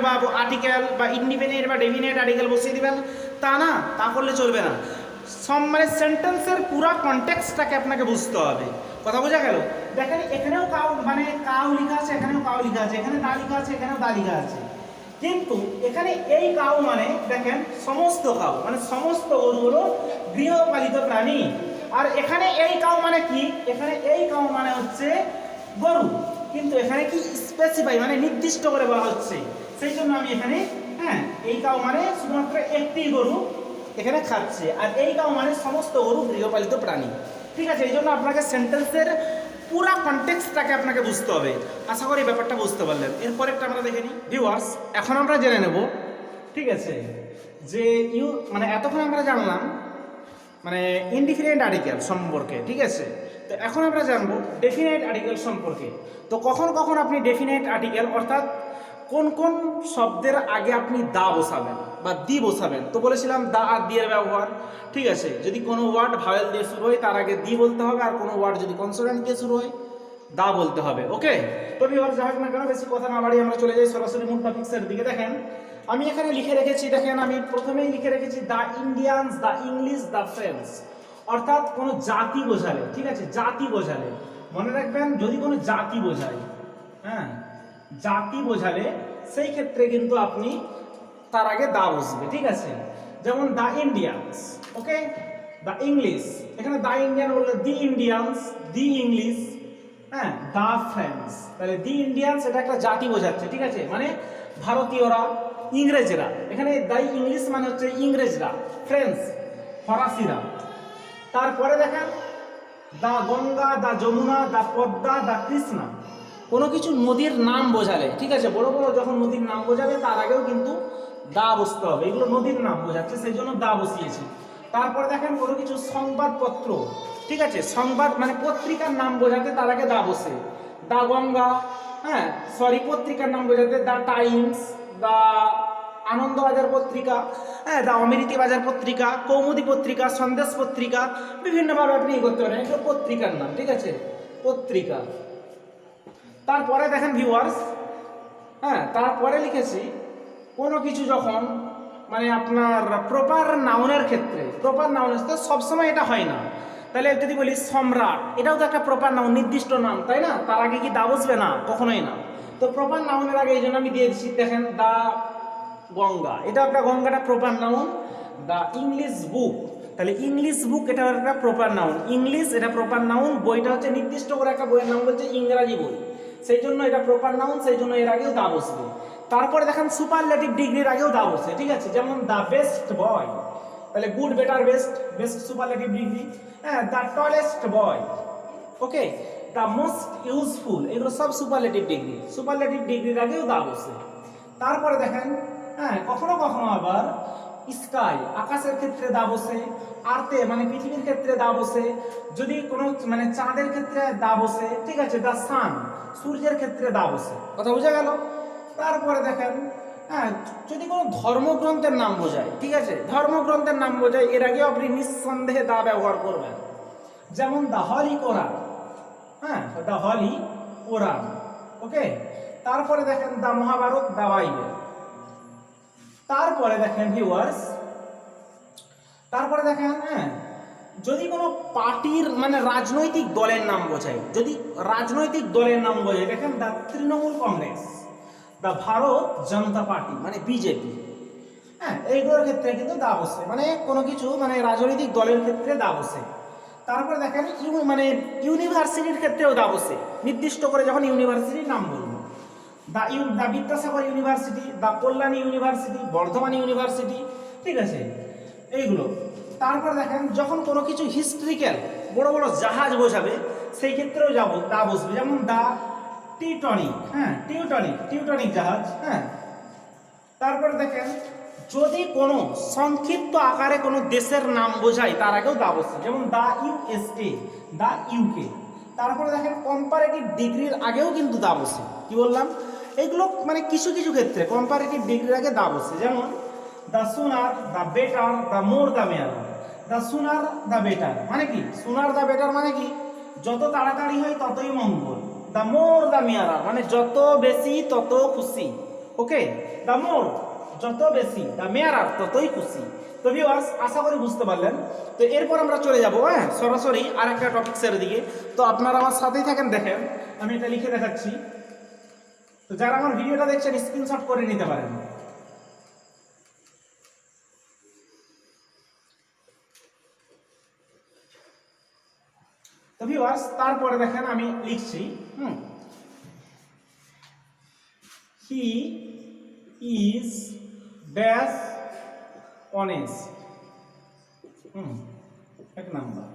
বা ইন্ডিপেন্ডেন্ট বা ডেফিনেট আর্টিকেল বসিয়ে দিবেন, তা না, তা করলে চলবে না। মানে সেন্টেন্সের পুরো কনটেক্সটটাকে আপনাকে বুঝতে হবে, কথা বোঝা গেল। দেখেন এখানেও কাউ মানে কাউ লেখা আছে, এখানেও কাউ লেখা আছে, এখানে দা লেখা আছে, এখানেও দা লেখা আছে। কিন্তু এখানে এই কাউ মানে দেখেন সমস্ত কাউ মানে সমস্ত গরুগুলো গৃহপালিত প্রাণী। আর এখানে এই কাউ মানে কি, এখানে এই কাউ মানে হচ্ছে গরু, কিন্তু এখানে কি স্পেসিফাই মানে নির্দিষ্ট করে বলা হচ্ছে। সেই জন্য আমি এখানে হ্যাঁ এই কাউ মানে শুধুমাত্র একটি গরু এখানে খাচ্ছে, আর এই কাউ মানে সমস্ত গরু গৃহপালিত প্রাণী, ঠিক আছে। এই জন্য আপনাকে সেন্টেন্সের পুরা কনটেক্সটটাকে আপনাকে বুঝতে হবে। আশা করি ব্যাপারটা বুঝতে পারলেন। এরপরেরটা আমরা দেখে নিই ভিউয়ার্স। এখন আমরা জেনে নেব, ঠিক আছে, যে মানে এতক্ষণ আমরা জানলাম মানে ইনডিফিনিট আর্টিকেল সম্পর্কে, ঠিক আছে। তো এখন আমরা জানবো ডেফিনাইট আর্টিকেল সম্পর্কে। তো কখন কখন আপনি ডেফিনাইট আর্টিকেল অর্থাৎ কোন কোন শব্দের আগে আপনি দা বসাবেন বা দি বসাবেন। তো বলেছিলাম দা আর দি এর ব্যবহার, ঠিক আছে। যদি কোনো ওয়ার্ড ভাওয়েল দিয়ে শুরু হয় তার আগে দি বলতে হবে, আর কোনো ওয়ার্ড যদি কনসোনেন্ট দিয়ে শুরু হয় দা বলতে হবে, ওকে। তো ভিউয়ার্স যাই হোক না কেন বেশি কথা না বাড়িয়ে আমরা চলে যাই সরাসরি মূল টপিক্সের দিকে। দেখেন আমি এখানে লিখে রেখেছি, দেখেন আমি প্রথমেই লিখে রেখেছি the Indians, the English, the French, অর্থাৎ কোনো জাতি বোঝালে, ঠিক আছে, জাতি বোঝালে মনে রাখবেন যদি কোনো জাতি বোঝায়, হ্যাঁ জাতি বোঝালে সেই ক্ষেত্রে কিন্তু আপনি তার আগে দা বসবে, ঠিক আছে। যেমন the Indians, okay, the English, এখানে দ্য ইন্ডিয়ান বললে দি ইন্ডিয়ানস, দি ইংলিশ, হ্যাঁ, দ্য ফ্রেঞ্চ। তাহলে দি ইন্ডিয়ানস এটা একটা জাতি বোঝাচ্ছে, ঠিক আছে, মানে ভারতীয়রা, ইংরেজরা। এখানে দ্য ইংলিশ মানে হচ্ছে ইংরেজরা, ফ্রেঞ্চ ফরাসিরা। তারপরে দেখেন দা গঙ্গা, দা যমুনা, দা পদ্মা, দা কৃষ্ণা, কোনো কিছু নদীর নাম বোঝালে, ঠিক আছে, বড় বড় যখন নদীর নাম বোঝাবে তার আগেও কিন্তু দা বসতে হবে, এগুলো নদীর নাম বোঝাচ্ছে সেই জন্য দা বসিয়েছি। তারপরে দেখেন কোনো কিছু সংবাদপত্র, ঠিক আছে, সংবাদ মানে পত্রিকার নাম বোঝাতে তার আগে দা বসে, দা গঙ্গা, হ্যাঁ সরি পত্রিকার নাম বোঝাতে দা টাইমস, দা আনন্দবাজার পত্রিকা, হ্যাঁ দা অমৃতি বাজার পত্রিকা, কৌমুদী পত্রিকা, সন্দেশ পত্রিকা, বিভিন্নভাবে আপনি করতে পারেন, এগুলো পত্রিকার নাম, ঠিক আছে, পত্রিকা। তারপরে দেখেন ভিউয়ার্স, হ্যাঁ তারপরে লিখেছি কোনো কিছু যখন মানে আপনার প্রপার নাউনের ক্ষেত্রে, প্রপার নাউনের তো সবসময় এটা হয় না। তাহলে যদি বলি সম্রাট, এটাও তো একটা প্রপার নাউন, নির্দিষ্ট নাম, তাই না, তার আগে কি দা বসবে না, কখনোই না। তো প্রপার নাউনের আগে এই জন্য আমি দিয়ে দিচ্ছি, দেখেন দা গঙ্গা, এটা একটা গঙ্গাটা proper noun. The English book, তাহলে ইংলিশ বুক এটা একটা প্রপার নাউন, ইংলিশ এটা প্রপার নাউন, বইটা হচ্ছে নির্দিষ্ট করে একটা বইয়ের নাম বলছে ইংরাজি বই, সেই জন্য এটা প্রপার নাউন, সেই জন্য এর আগেও দা বসবে। তারপরে দেখেন সুপারলেটিভ ডিগ্রির আগেও দা বসে, ঠিক আছে, যেমন দ্য বেস্ট বয়, তাহলে good, better, best, best superlative degree. হ্যাঁ, the tallest boy, okay, the most useful, এগুলো সব সুপারলেটিভ ডিগ্রি। সুপারলেটিভ ডিগ্রির আগেও দা বসে। তারপরে দেখেন, হ্যাঁ, কখনো কখনো আবার স্কাই, আকাশের ক্ষেত্রে দা বসে, আর্থে মানে পৃথিবীর ক্ষেত্রে দা বসে, যদি কোনো মানে চাঁদের ক্ষেত্রে দা বসে, ঠিক আছে, দ্য সান, সূর্যের ক্ষেত্রে দা বসে। কথা বোঝা গেল? তারপরে দেখেন, হ্যাঁ, যদি কোনো ধর্মগ্রন্থের নাম বোঝায়, ঠিক আছে, ধর্মগ্রন্থের নাম বোঝায়, এর আগেও আপনি নিঃসন্দেহে দা ব্যবহার করবেন, যেমন দ্য হলি কোরআন, হ্যাঁ, দ্য হলি কোরআন, ওকে। তারপরে দেখেন দ্য মহাভারত, দ্য বাইবেল। তারপরে দেখেন ভিউয়ার্স, তারপরে দেখেন, হ্যাঁ, যদি কোনো পার্টির মানে রাজনৈতিক দলের নাম বোঝায়, যদি রাজনৈতিক দলের নাম বোঝায়, দেখেন the Trinamool Congress, the Bharat Janata party মানে বিজেপি, হ্যাঁ, এইগুলোর ক্ষেত্রে কিন্তু দা বসে, মানে কোনো কিছু মানে রাজনৈতিক দলের ক্ষেত্রে দা বসে। তারপরে দেখেন মানে ইউনিভার্সিটির ক্ষেত্রেও দা বসে, নির্দিষ্ট করে যখন ইউনিভার্সিটির নাম বলবো, the Vidyasagar university, the Kalyani university, Bardhaman university, ঠিক আছে, এইগুলো। তারপরে দেখেন যখন কোনো কিছু হিস্ট্রিক্যাল বড় বড় জাহাজ বোঝাবে, সেই ক্ষেত্রেও যাবো দা বসবে, যেমন দ্য টিউটনিক, হ্যাঁ, টিউটনিক জাহাজ, হ্যাঁ। তারপরে দেখেন যদি কোনো সংক্ষিপ্ত আকারে কোনো দেশের নাম বোঝায়, তার আগেও দা বসে, যেমন দ্য ইউএসএ, দ্য ইউকে। তারপরে দেখেন কম্পারেটিভ ডিগ্রির আগেও কিন্তু দা বসে, কি বললাম, এগুলো মানে কিছু কিছু ক্ষেত্রে কম্পারেটিভ ডিগ্রির আগে দা বসে, যেমন the sooner, the better, the more, the merrier. The sooner, the better মানে কি, সুনার দ্য বেটার মানে কি, যত তাড়াতাড়ি হয় ততই মঙ্গল। দ্য মোর, দ্য মেয়ার মানে যত বেশি তত খুশি, ওকে, দ্য মোর যত বেশি, দ্য মেয়ার ততই খুশি। তো ভিউয়ার্স, আশা করি বুঝতে পারলেন। তো এরপর আমরা চলে যাব, হ্যাঁ, সরাসরি আরেকটা টপিক্সের দিকে। তো আপনারা আমার সাথেই থাকেন, দেখেন আমি এটা লিখে দেখাচ্ছি। তো যারা আমার ভিডিওটা দেখছেন স্ক্রিনশট করে নিতে পারেন। তো ভিউয়ার্স, তারপরে দেখেন আমি লিখছি, হি ইজ ড্যাশ অনেস্ট, এক নাম্বার।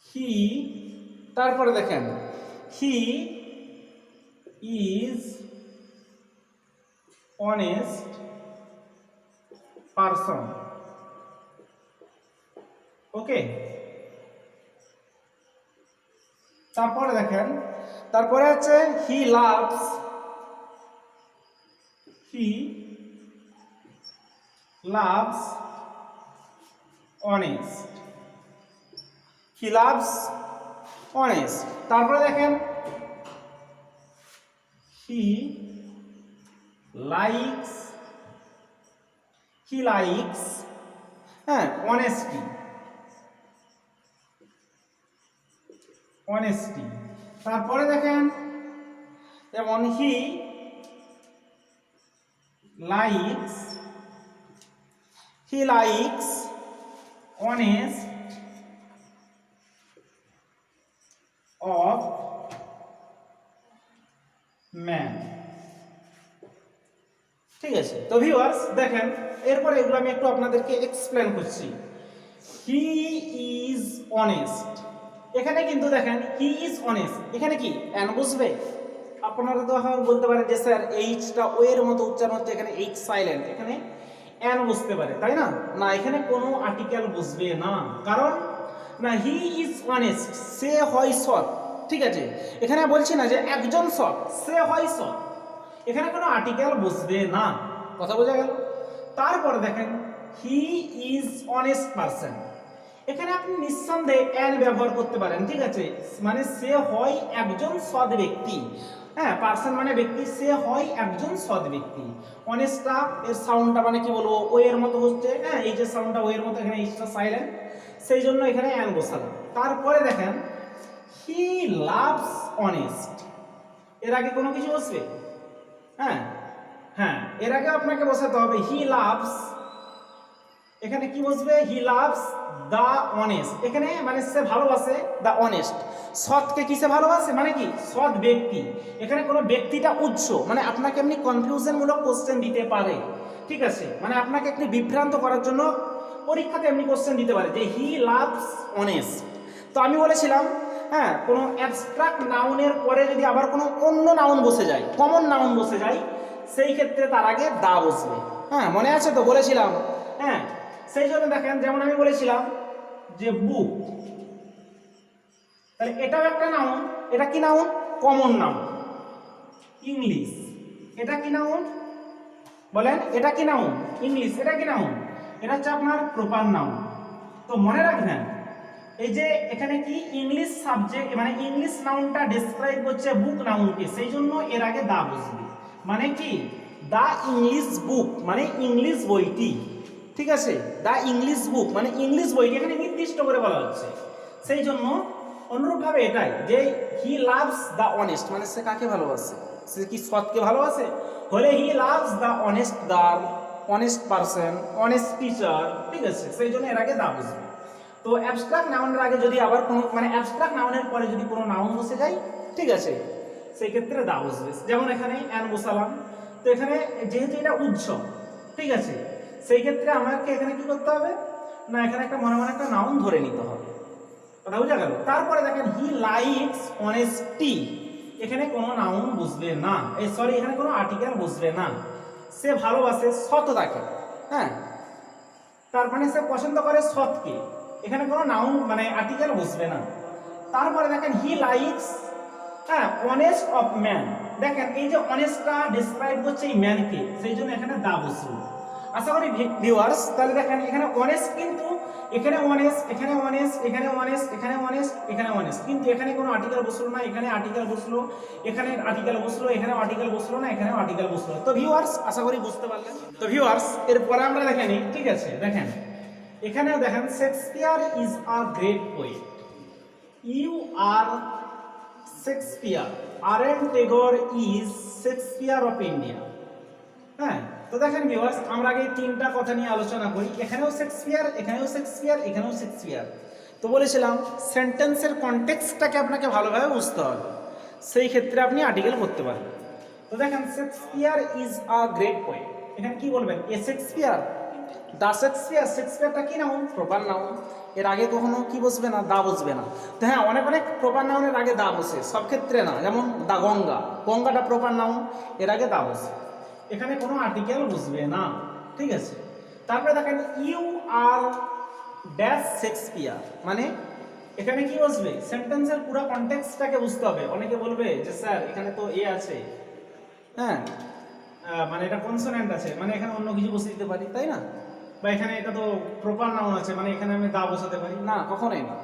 হি, তারপরে দেখেন হি ইজ অনেস্ট পারসন, ওকে। তারপরে দেখেন, তারপরে হচ্ছে he loves honest, he loves honest. তারপরে দেখেন হি লাইকস, হ্যাঁ, অনেস্টি। তারপরে দেখেন যেমন he likes honest of man, ঠিক আছে। তো ভিউয়ার্স দেখেন, এরপরে এগুলো আমি একটু আপনাদেরকে এক্সপ্লেন করছি। হি ইজ অনেস্ট, এখানে কিন্তু দেখেন হি ইজ অনেস্ট, এখানে কি অ্যান বসবে? আপনারা তো বলতে পারেন যে স্যার এইচটা ও এর মতো উচ্চারণ হচ্ছে, এখানে এইচ সাইলেন্ট, এখানে অ্যান বসতে পারে, তাই না? না, এখানে কোনো আর্টিকেল বসবে না, কারণ না, হি ইজ অনেস্ট, সে হয় সৎ, ঠিক আছে। এখানে বলছি না যে একজন সৎ, সে হয় সৎ, এখানে কোনো আর্টিকেল বসবে না, কথা বোঝা গেল? তারপরে দেখেন হি ইজ অনেস্ট পারসন, এখানে আপনি নিঃসন্দেহে অ্যান ব্যবহার করতে পারেন, ঠিক আছে, মানে সে হয় একজন সৎ ব্যক্তি, হ্যাঁ, পারসন মানে ব্যক্তি, সে হয় একজন সৎ ব্যক্তি। অনেস্টটা এর সাউন্ডটা মানে কি বলবো, ও এর মতো হচ্ছে, হ্যাঁ, এই যে সাউন্ডটা ও এর মতো, এখানে এইচটা সাইলেন্ট, সেই জন্য এখানে অ্যান বসালাম। তারপরে দেখেন হি লাভস অনেস্ট, এর আগে কোনো কিছু বসবে? হ্যাঁ, এর আগে আপনাকে বসাতে হবে হি লাভস, এখানে কি বসবে? হি লাভস দ্য অনেস্ট, এখানে মানে সে ভালোবাসে দ্য অনেস্ট, সৎকে কিসে ভালোবাসে মানে কি সৎ ব্যক্তি, এখানে কোনো ব্যক্তিটা উৎস মানে আপনাকে এমনি কনফিউশনমূলক কোশ্চেন দিতে পারে, ঠিক আছে, মানে আপনাকে একটু বিভ্রান্ত করার জন্য পরীক্ষাতে এমনি কোশ্চেন দিতে পারে যে হি লাভস অনেস্ট। তো আমি বলেছিলাম হ্যাঁ কোনো অ্যাবস্ট্রাক্ট নাউনের পরে যদি আবার কোনো অন্য নাউন বসে যায়, কমন নাউন বসে যায়, সেই ক্ষেত্রে তার আগে দা বসবে। হ্যাঁ মনে আছে তো বলেছিলাম। হ্যাঁ সেই জন্য দেখেন যেমন আমি বলেছিলাম যে বুক, তাহলে এটাও একটা নাউন, এটা কি নাউন কমন নাউন। ইংলিশ এটা কি নাউন বলেন, এটা কি নাউন ইংলিশ, এটা কি নাউন, এটা হচ্ছে আপনার প্রপার নাউন। তো মনে রাখবেন এই যে এখানে কি ইংলিশ সাবজেক্ট মানে ইংলিশ নাউনটা ডেসক্রাইব করছে বুক নাউনকে, সেই জন্য এর আগে দা বসবে। মানে কি দা ইংলিশ বুক মানে ইংলিশ বইটি, ঠিক আছে, দা ইংলিশ বুক মানে ইংলিশ বইটি এখানে নির্দিষ্ট করে বলা হচ্ছে। সেই জন্য অনুরূপভাবে এটাই যে হি লাভস দ্য অনেস্ট মানে সে কাকে ভালোবাসে, সে কি সৎকে ভালোবাসে, হলে he loves the honest girl, honest person, honest teacher, ঠিক আছে, সেই জন্য এর আগে দা বসবে। তো অ্যাবস্ট্রাক্ট নাউনের আগে যদি আবার কোনো মানে অ্যাবস্ট্রাক্ট নাউনের পরে যদি কোনো নাউন বসে যায়, ঠিক আছে, সেই ক্ষেত্রে দা বসবে। যেমন এখানে অ্যান বসালাম, তো এখানে যেহেতু এটা উৎসব, ঠিক আছে, সেই ক্ষেত্রে আমাকে এখানে কি করতে হবে না এখানে একটা মনে মনে একটা নাউন ধরে নিতে হবে, কথা বুঝা গেল। তারপরে দেখেন হি লাইকস অনেস্টি, এখানে কোনো নাউন বসবে না, এই সরি এখানে কোনো আর্টিকেল বসবে না, সে ভালোবাসে সততাকে। হ্যাঁ তার মানে সে পছন্দ করে সৎকে, এখানে কোনো নাউন মানে আর্টিকেল বসবে না। তারপরে দেখেন হি লাইকস হ্যাঁ অনেস্ট অফ ম্যান, দেখেন এই যে অনেস্টটা ডিসক্রাইব করছে এই ম্যানকে, সেই জন্য এখানে দা বসবে। আশা করি ভিউয়ার্স তাহলে দেখেন এখানে অনেস্ট কিন্তু এখানে অনেস্ট, এখানে অনেস্ট, এখানে অনেস্ট, এখানে অনেস্ট, এখানে অনেস্ট, কিন্তু এখানে কোনো আর্টিকেল বসলো না, এখানে আর্টিকেল বসলো, এখানে আর্টিকেল বসলো, এখানে আর্টিকেল বসলো না, এখানে আর্টিকেল বসলো। তো ভিউয়ার্স আশা করি বুঝতে পারলেন। তো ভিউয়ার্স এরপরে আমরা দেখেনি, ঠিক আছে, দেখেন এখানেও দেখেন Shakespeare is a great poet, you are Shakespeare, R N Tagore is Shakespeare of India. হ্যাঁ তো দেখেন ভিউয়ার্স আমরা আগে তিনটা কথা নিয়ে আলোচনা করি, এখানেও শেক্সপিয়ার, এখানেও শেক্সপিয়ার, এখানেও শেক্সপিয়ার। তো বলেছিলাম সেন্টেন্সের কনটেক্সটটাকে আপনাকে ভালোভাবে বুঝতে হবে, সেই ক্ষেত্রে আপনি আর্টিকেল করতে পারেন। তো দেখেন Shakespeare is a great poet, এখানে কি বলবেন এ শেক্সপিয়ার, দা শেক্সপিয়ার, শেক্সপিয়ারটা কি নাউন প্রপার নাউন, এর আগে কখনো কি বসবে না দা বসবে না। তো হ্যাঁ অনেক অনেক প্রপার নাউনের আগে দা বসে, সব ক্ষেত্রে না, যেমন দা গঙ্গা, গঙ্গাটা প্রপার নাউন, এর আগে দা বসে, এখানে কোনো আর্টিকেল বসবে না, ঠিক আছে। তারপরে দেখেন ইউ আর ড্যাশ শেক্সপিয়ার মানে এখানে কি বসবে সেন্টেন্সের পুরো কনটেক্সটটাকে বুঝতে হবে। অনেকে বলবে যে স্যার এখানে তো এ আছে, হ্যাঁ মানে এটা কনসোনেন্ট আছে, মানে এখানে অন্য কিছু বসে দিতে পারি তাই না, বা এখানে এটা তো প্রপার নাউন আছে মানে এখানে আমি দা বসাতে পারি না, কখনোই না।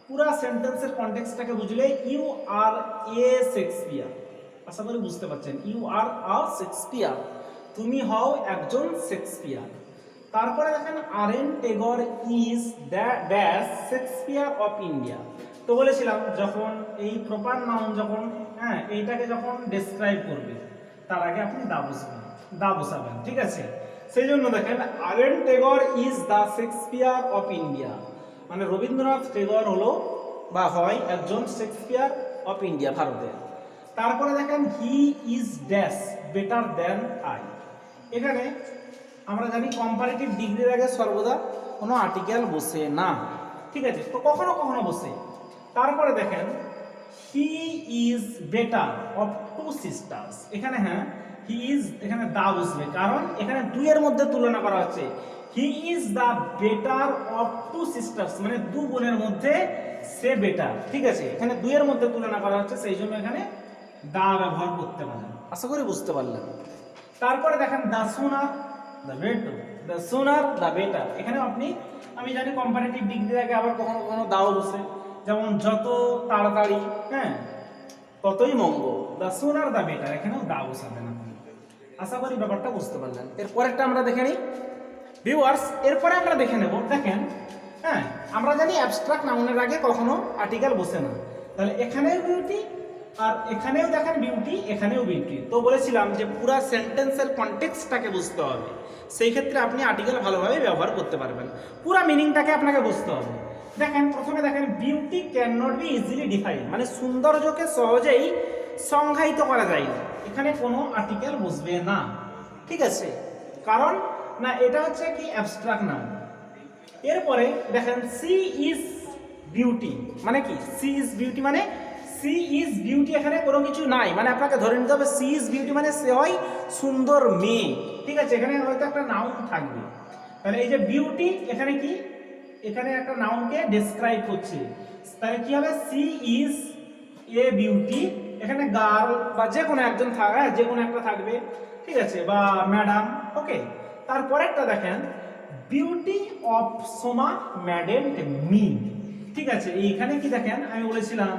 পুরা সেন্টেন্সের কনটেক্সটটাকে বুঝলে ইউ আর এ শেক্সপিয়ার, আশা করি বুঝতে পারছেন, ইউ আর আ শেক্সপিয়ার, তুমি হও একজন শেক্সপিয়ার। তারপরে দেখেন R Tagore is dash Shakespeare of India. তো বলেছিলাম যখন এই প্রপার নাউন যখন হ্যাঁ এইটাকে যখন ডেসক্রাইব করবে তার আগে আপনি দা বসাবেন, ঠিক আছে। সেই জন্য দেখেন R Tagore is the Shakespeare of India মানে রবীন্দ্রনাথ টেগর হলো বা হয় একজন শেক্সপিয়ার অফ ইন্ডিয়া ভারতের। তারপরে দেখেন he is dash better than I, এখানে আমরা জানি কম্পারেটিভ ডিগ্রির আগে সর্বদা কোনো আর্টিকেল বসে না, ঠিক আছে, তো কখনো কখনো বসে। তারপরে দেখেন he is better of two sisters, এখানে হ্যাঁ হি ইজ এখানে দা বসবে, কারণ এখানে দুইয়ের মধ্যে তুলনা করা হচ্ছে, he is the better of two sisters মানে দু বোনের মধ্যে সে বেটার, ঠিক আছে, এখানে দুইয়ের মধ্যে তুলনা করা হচ্ছে, সেই জন্য এখানে দা ব্যবহার করতে পারেন, আশা করি বুঝতে পারলেন। তারপরে দেখেন the sooner the better, the sooner the better, এখানে আপনি আমি জানি কম্পারেটিভ ডিগ্রির আগে আবার কখনো কখনো দাও বসে, যেমন যত তাড়াতাড়ি হ্যাঁ ততই মঙ্গল, দ্য সুনার দ্য বেটার, এখানেও দা বসাবেন আপনি, আশা করি ব্যাপারটা বুঝতে পারলেন। এরপরেরটা আমরা দেখে নিই ভিউয়ার্স, এরপরে আমরা দেখে নেব দেখেন হ্যাঁ আমরা জানি অ্যাবস্ট্রাক্ট নাউনের আগে কখনো আর্টিকেল বসে না, তাহলে এখানেও বিউটি আর এখানেও দেখেন বিউটি, এখানেও বিউটি। তো বলেছিলাম যে পুরা সেন্টেন্সের কনটেক্সটটাকে বুঝতে হবে, সেই ক্ষেত্রে আপনি আর্টিকেল ভালোভাবে ব্যবহার করতে পারবেন, পুরা মিনিংটাকে আপনাকে বুঝতে হবে। দেখেন প্রথমে দেখেন beauty can not be easily define, মানে সৌন্দর্যকে সহজেই সংজ্ঞায়িত করা যায় না। এখানে কোনো আর্টিকেল বসবে না, ঠিক আছে, কারণ না এটা হচ্ছে কি অ্যাবস্ট্রাক্ট নাউন। এরপরে দেখেন সি ইজ বিউটি, মানে কি সি ইজ বিউটি, মানে সি ইজ বিউটি এখানে কোনো কিছু নাই, মানে আপনাকে ধরে নিতে হবে সি ইজ বিউটি মানে সে হয় সুন্দর মেয়ে, ঠিক আছে, এখানে হয়তো একটা নাউন থাকবে। তাহলে এই যে বিউটি এখানে কি, এখানে একটা নাউনকে ডেসক্রাইব করছে, তাহলে কি হবে সি ইজ এ বিউটি, এখানে গার্ল বা যে কোনো একজন থাকা, যে কোনো একটা থাকবে, ঠিক আছে, বা ম্যাডাম, ওকে। তারপরে একটা দেখেন বিউটি অফ সোমা ম্যাডেন্ট মি, ঠিক আছে, এইখানে কি দেখেন আমি বলেছিলাম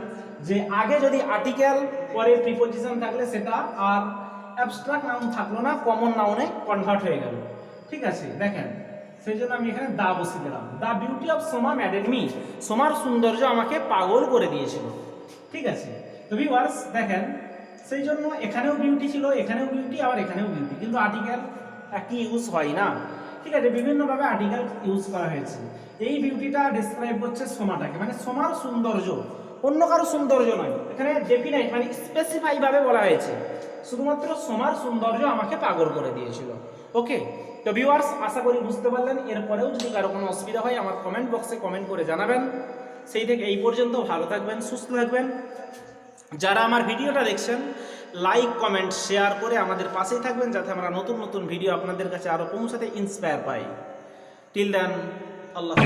যে আগে যদি আর্টিকেল পরে প্রিপোজিশন থাকলে সেটা আর অ্যাবস্ট্রাক্ট নাউন থাকলো না, কমন নাউনে কনভার্ট হয়ে গেল, ঠিক আছে। দেখেন সেই জন্য আমি এখানে দা বসিয়ে দিলাম, দা বিউটি অফ সোমা ম্যাডেড মি, সোমার সৌন্দর্য আমাকে পাগল করে দিয়েছিল, ঠিক আছে। তো ভিউয়ার্স দেখেন সেই জন্য এখানেও বিউটি ছিল, এখানেও বিউটি, আবার এখানেও বিউটি, কিন্তু আর্টিকেল একই ইউজ হয় না, ঠিক আছে, বিভিন্নভাবে আর্টিকেল ইউজ করা হয়েছে। এই বিউটিটা ডিসক্রাইব করছে সোমাটাকে, মানে সোমার সৌন্দর্য, অন্য কারো সৌন্দর্য নয়, এখানে ডেফিনাইট মানে স্পেসিফাই ভাবে বলা হয়েছে শুধুমাত্র সোমার সৌন্দর্য আমাকে পাগল করে দিয়েছিল, ওকে। তো ভিউয়ার্স আশা করি বুঝতে পারলেন। এরপরেও যদি কারো কোনো অসুবিধা হয় আমার কমেন্ট বক্সে কমেন্ট করে জানাবেন। সেই থেকে এই পর্যন্ত ভালো থাকবেন, সুস্থ থাকবেন। যারা আমার ভিডিওটা দেখছেন লাইক কমেন্ট শেয়ার করে আমাদের পাশেই থাকবেন, যাতে আমরা নতুন নতুন ভিডিও আপনাদের কাছে আরও পৌঁছাতে ইন্সপায়ার পাই। টিল দেন, আল্লাহ।